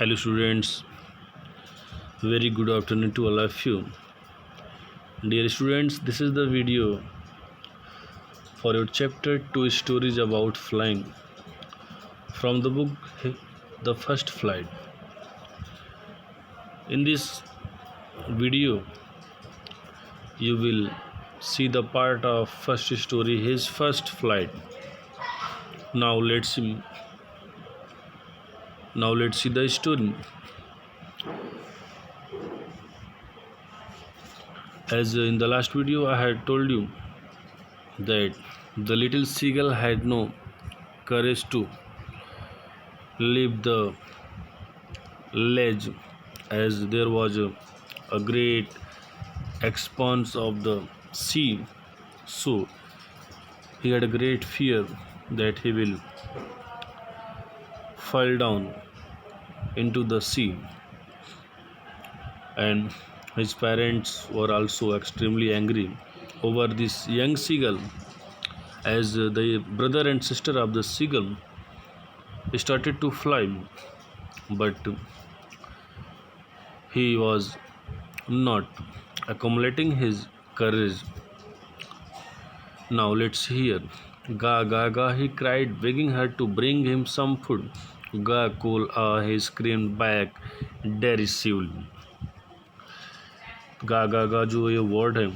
Hello students, very good afternoon to all of you. Dear students, this is the video for your chapter 2 stories about flying from the book The First Flight. In this video, you will see the part of first story, his first flight. Now let's see the story. As in the last video I had told you that the little seagull had no courage to leave the ledge, as there was a great expanse of the sea. So he had a great fear that he will fall down into the sea, and his parents were also extremely angry over this young seagull, as the brother and sister of the seagull started to fly, but he was not accumulating his courage. Now let's hear. Ga ga ga, he cried, begging her to bring him some food. Ga cool, he screamed back derisively. गा गा गा जो ये word है,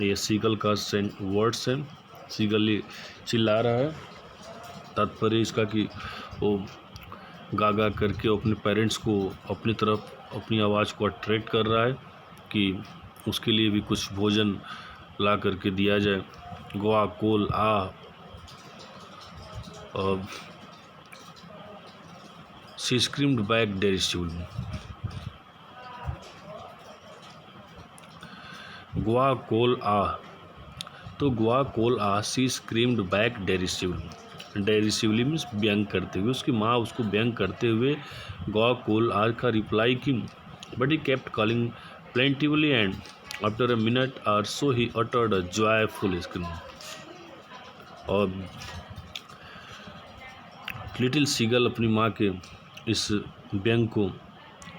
ये seagull का words है. Seagull ये चिल्ला रहा है. तात्पर्य इसका कि वो गा गा करके अपने पेरेंट्स को अपनी तरफ अपनी आवाज़ को अट्रैक्ट कर रहा है कि उसके लिए भी कुछ भोजन ला करके दिया जाए. गोवा कोल आ शी स्क्रीम्ड बैक डेरिसिवली. गुआ कोल आ, तो गुआ कोल आ सी स्क्रीम्ड बैक डेरिसिवली. डेरिसिवली मीन्स व्यंग करते हुए. उसकी माँ उसको व्यंग करते हुए गुआ कोल आ का रिप्लाई की. But he kept calling plaintively and after a minute or so he uttered a joyful scream. और लिटिल सीगल अपनी माँ के इस व्यंग को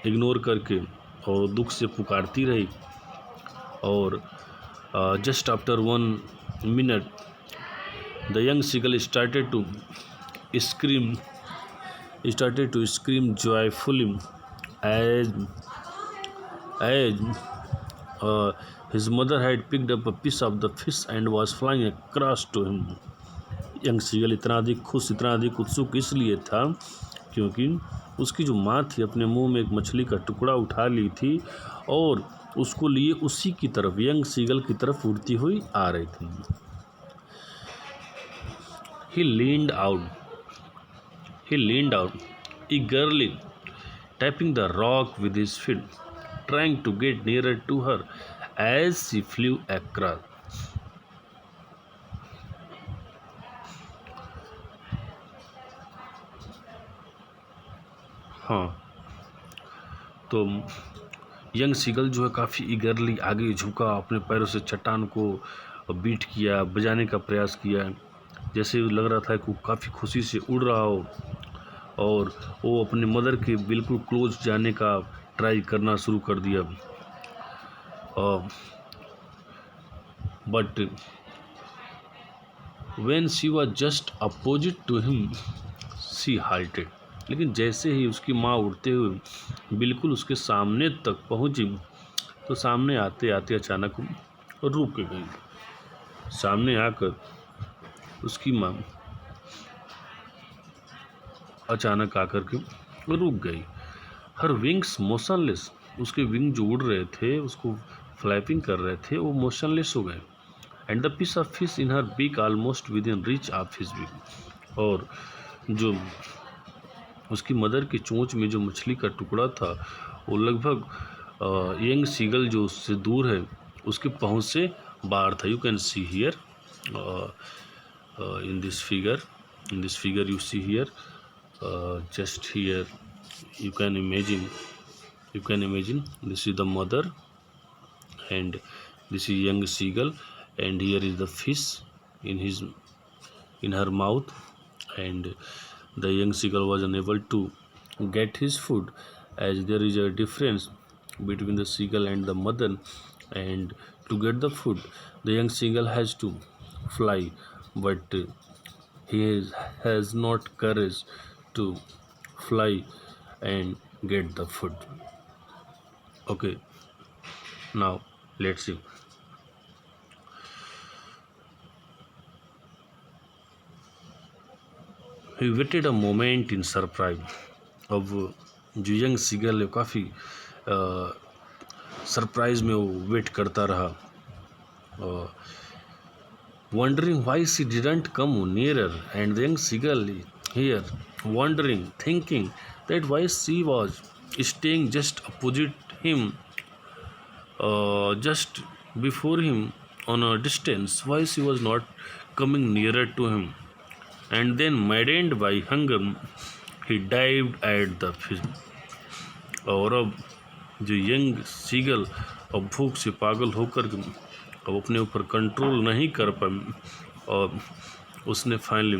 इग्नोर करके और दुख से पुकारती रही. और just after 1 minute the young seagull started to scream joyfully as his mother had picked up a piece of the fish and was flying across to him. Young seagull इतना अधिक खुश, इतना अधिक उत्सुक इसलिए था क्योंकि उसकी जो माँ थी अपने मुंह में एक मछली का टुकड़ा उठा ली थी और उसको लिए उसी की तरफ, यंग सीगल की तरफ उड़ती हुई आ रही थी. He leaned out eagerly, tapping the rock with his feet, trying to get nearer to her as she flew across. हाँ, तो यंग सीगल जो है काफ़ी ईगरली आगे झुका, अपने पैरों से चट्टान को बीट किया, बजाने का प्रयास किया, जैसे लग रहा था कि वो काफ़ी खुशी से उड़ रहा हो. और वो अपने मदर के बिल्कुल क्लोज जाने का ट्राई करना शुरू कर दिया. But when she was just opposite to him she halted. लेकिन जैसे ही उसकी माँ उड़ते हुए बिल्कुल उसके सामने तक पहुंची तो सामने आते आते अचानक रुक गई. सामने आकर उसकी माँ अचानक आकर के रुक गई. हर विंग्स मोशनलेस, उसके विंग जो उड़ रहे थे, उसको फ्लैपिंग कर रहे थे, वो मोशनलेस हो गए. And the piece of fish in her beak almost within reach of his beak. और जो उसकी मदर की चोंच में जो मछली का टुकड़ा था वो लगभग यंग सीगल जो उससे दूर है उसके पहुंच से बाहर था. You can see here in this figure you see here, just here you can imagine this is the mother and this is young seagull, and here is the fish in her mouth, and the young seagull was unable to get his food, as there is a difference between the seagull and the mother, and to get the food the young seagull has to fly, but has not courage to fly and get the food. Okay, now let's see. He waited a moment in surprise. अब जो young seagull है काफ़ी surprise में वो wait करता रहा, wondering why she didn't come nearer, and the young seagull here wondering, thinking that why she was staying just opposite him, just before him on a distance, why she was not coming nearer to him. And then maddened by hunger he dived at the fish. और अब जो young seagull अब भूख से पागल होकर अब अपने ऊपर कंट्रोल नहीं कर पाए, और उसने फाइनली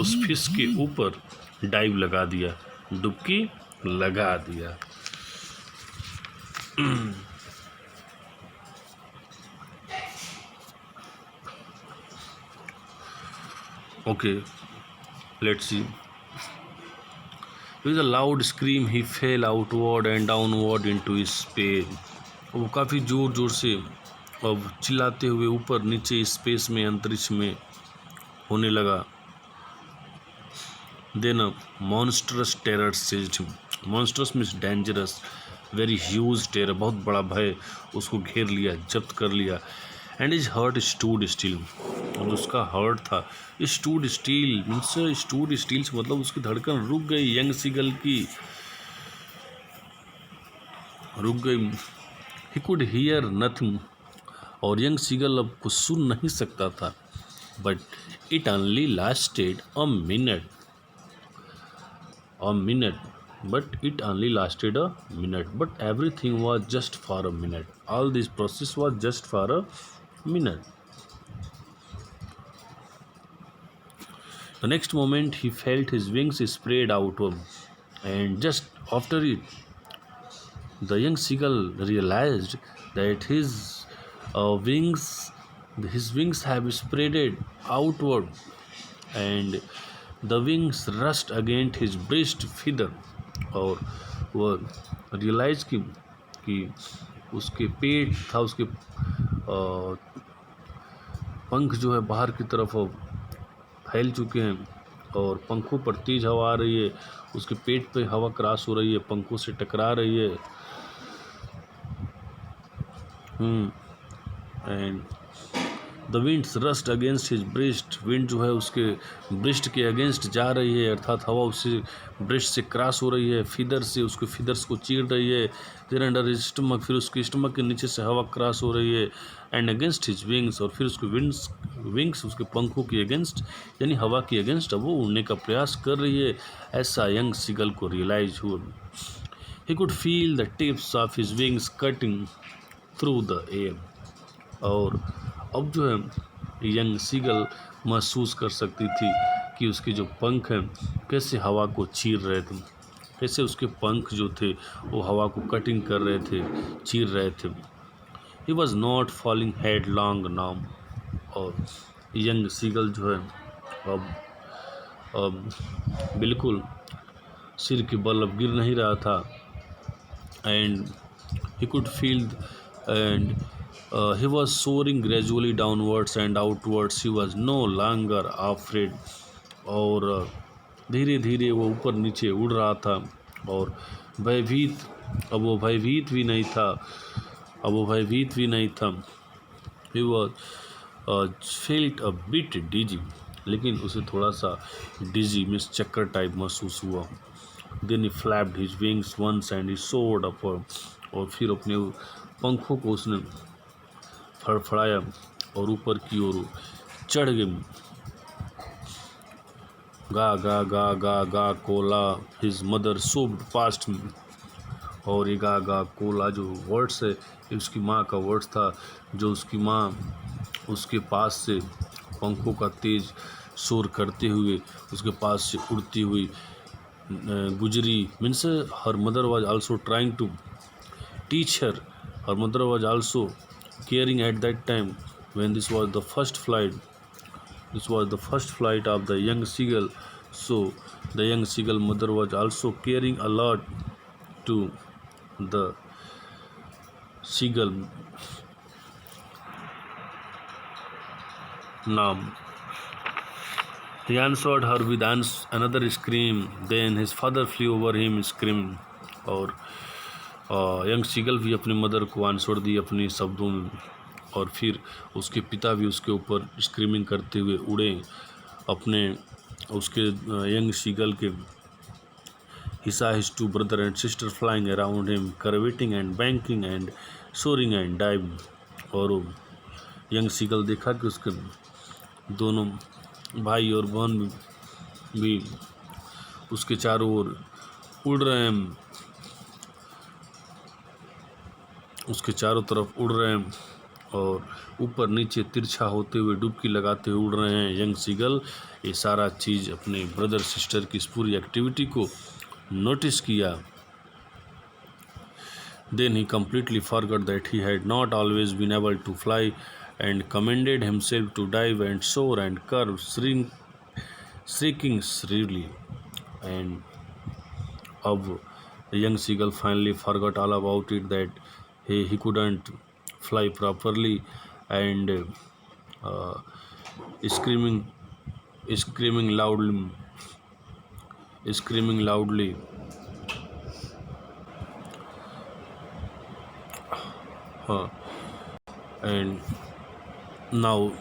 उस फिश के ऊपर डाइव लगा दिया, डुबकी लगा दिया। Okay, let's see. With a loud scream he fell outward and downward into space. वो काफ़ी ज़ोर ज़ोर से अब चिल्लाते हुए ऊपर नीचे स्पेस में, अंतरिक्ष में होने लगा। Then a monstrous terror seized him. Monstrous means dangerous, very huge terror, बहुत बड़ा भय उसको घेर लिया, जब्त कर लिया। And his heart stood still. और उसका हार्ट था stood steel, means stood steel से मतलब उसकी धड़कन रुक गई, यंग सीगल की रुक गई। ही कुड हियर नथिंग, और यंग सीगल अब कुछ सुन नहीं सकता था। But it only lasted a minute, but it only lasted a minute, but everything was just for a minute. All this process was just for a minute. The next moment he felt his wings spread outward, and just after it the young seagull realized that his wings have spreaded outward, and the wings rushed against his breast feather. और वह realise कि उसके पेट था, उसके पंख जो है बाहर की तरफ फैल चुके हैं, और पंखों पर तेज हवा आ रही है, उसके पेट पे हवा क्रॉस हो रही है, पंखों से टकरा रही है। And the winds rust against his breast, wind जो है उसके ब्रेस्ट के अगेंस्ट जा रही है, अर्थात हवा उससे ब्रेस्ट से क्रॉस हो रही है, फिदर से उसके फिदर्स को चीर रही है। फिर अंडर हिज स्टमक, फिर उसके स्टमक के नीचे से हवा क्रॉस हो रही है। एंड अगेंस्ट हिज विंग्स, और फिर उसके विंग्स उसके पंखों के अगेंस्ट, यानी हवा के अगेंस्ट अब वो उड़ने का प्रयास कर रही है। ऐसा यंग सीगल को रियलाइज हुआ। He could feel the tips of his wings cutting through the air, और अब जो है यंग सीगल महसूस कर सकती थी कि उसके जो पंख हैं कैसे हवा को चीर रहे थे, कैसे उसके पंख जो थे वो हवा को कटिंग कर रहे थे, चीर रहे थे। He was not falling head long now, और यंग सीगल जो है अब बिल्कुल सिर के बल अब गिर नहीं रहा था। And he could feel and he was soaring gradually downwards and outwards. He was no longer afraid. और धीरे धीरे वो ऊपर नीचे उड़ रहा था, और भयभीत, अब वो भयभीत भी नहीं था, He was felt a bit dizzy, लेकिन उसे थोड़ा सा डिजी मीन्स चक्कर टाइप महसूस हुआ। Then he flapped his wings once and he soared upward, और फिर अपने पंखों को उसने फड़फड़ाया और ऊपर की ओर चढ़ गए। गा गा गा गा गा कोला हिज मदर सोब्ड पास्ट में, और ये गा गा कोला जो वर्ड्स है ये उसकी माँ का वर्ड्स था, जो उसकी माँ उसके पास से पंखों का तेज शोर करते हुए उसके पास से उड़ती हुई Gujari means her mother was also trying to teach her. Her mother was also caring at that time when this was the first flight. This was the first flight of the young seagull. So the young seagull mother was also caring a lot to the seagull. Now he answered her with another scream. Then his father flew over him screaming. और young seagull भी अपनी mother को answer the अपने शब्दों में, और फिर उसके पिता भी उसके ऊपर स्क्रीमिंग करते हुए उड़े अपने उसके यंग सीगल के. He saw his two brother and sister flying around him, curveting and banking and soaring and diving. और यंग सीगल देखा कि उसके दोनों भाई और बहन भी उसके चारों ओर उड़ रहे हैं, उसके चारों तरफ उड़ रहे हैं और ऊपर नीचे तिरछा होते हुए डुबकी लगाते हुए उड़ रहे हैं. यंग सीगल ये सारा चीज़ अपने ब्रदर सिस्टर की इस पूरी एक्टिविटी को नोटिस किया. Then he completely forgot that he had not always been able to fly and commended himself to dive and soar and curve, shrieking shrilly. And अब the young seagull finally forgot all about it, that he couldn't fly properly, and uh, screaming screaming loudly screaming loudly. And now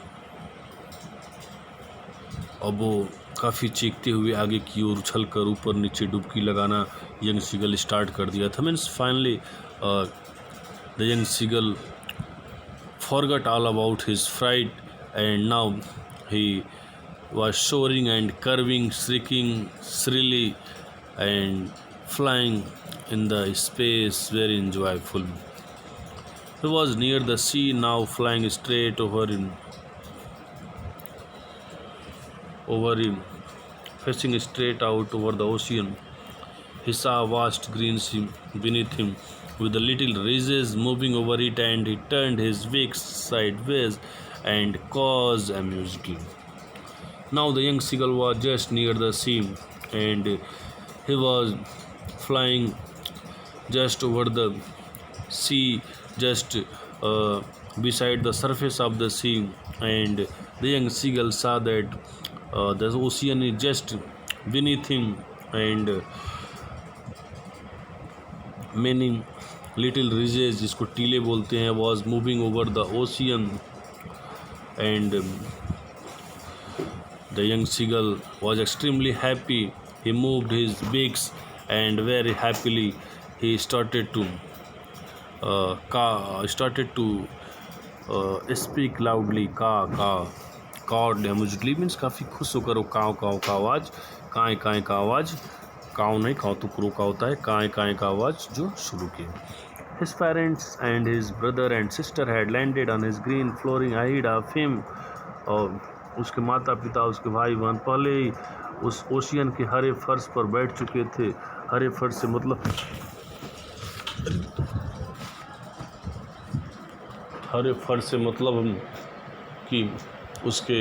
अब वो काफ़ी चीखते हुए आगे की ओर उछल कर ऊपर नीचे डुबकी लगाना यंग सीगल स्टार्ट कर दिया था. Means finally the young seagull forgot all about his fright, and now he was soaring and curving, shrieking shrilly, and flying in the space very enjoyful. He was near the sea now, flying straight over him, facing straight out over the ocean. He saw a vast green sea beneath him, with the little ridges moving over it, and he turned his wings sideways and caused amusedly. Now the young seagull was just near the sea, and he was flying just over the sea, just beside the surface of the sea, and the young seagull saw that the ocean is just beneath him, and many little ridges, जिसको टीले बोलते हैं, was moving over the ocean, and the young seagull was extremely happy. He moved his beaks, and very happily he started to speak loudly. cawed amusedly means काफ़ी खुश होकर वो काव काव का आवाज़, काएँ काएँ का आवाज़, काव नहीं, काव तो क्रो का होता है, काएँ काएँ का आवाज़ जो शुरू की. His parents and his brother and sister had landed on his green flooring ahead of him. और उसके माता पिता, उसके भाई बहन पहले ही उस ओशियन के हरे फर्श पर बैठ चुके थे. हरे फर्श से मतलब कि उसके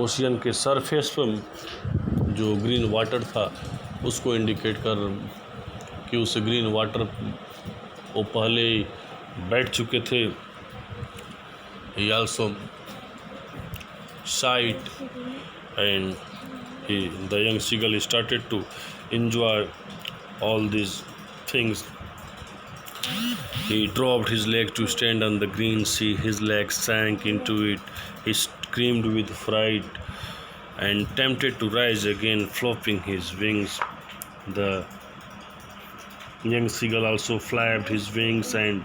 ओशियन के सरफेस पर जो ग्रीन वाटर था उसको इंडिकेट कर कि उस ग्रीन वाटर वो पहले ही बैठ चुके थे. He also sighed, and the young seagull started to enjoy all these things. He dropped his leg to stand on the green sea. His legs sank into it. He screamed with fright and tempted to rise again, flopping his wings. The young seagull also flapped his wings, and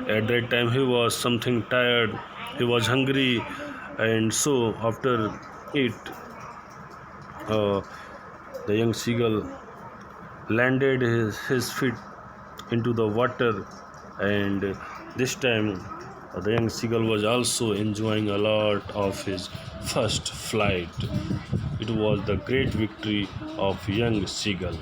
at that time he was something tired. He was hungry, and so after it, the young seagull landed his feet into the water, and this time The young seagull was also enjoying a lot of his first flight. It was the great victory of young seagull.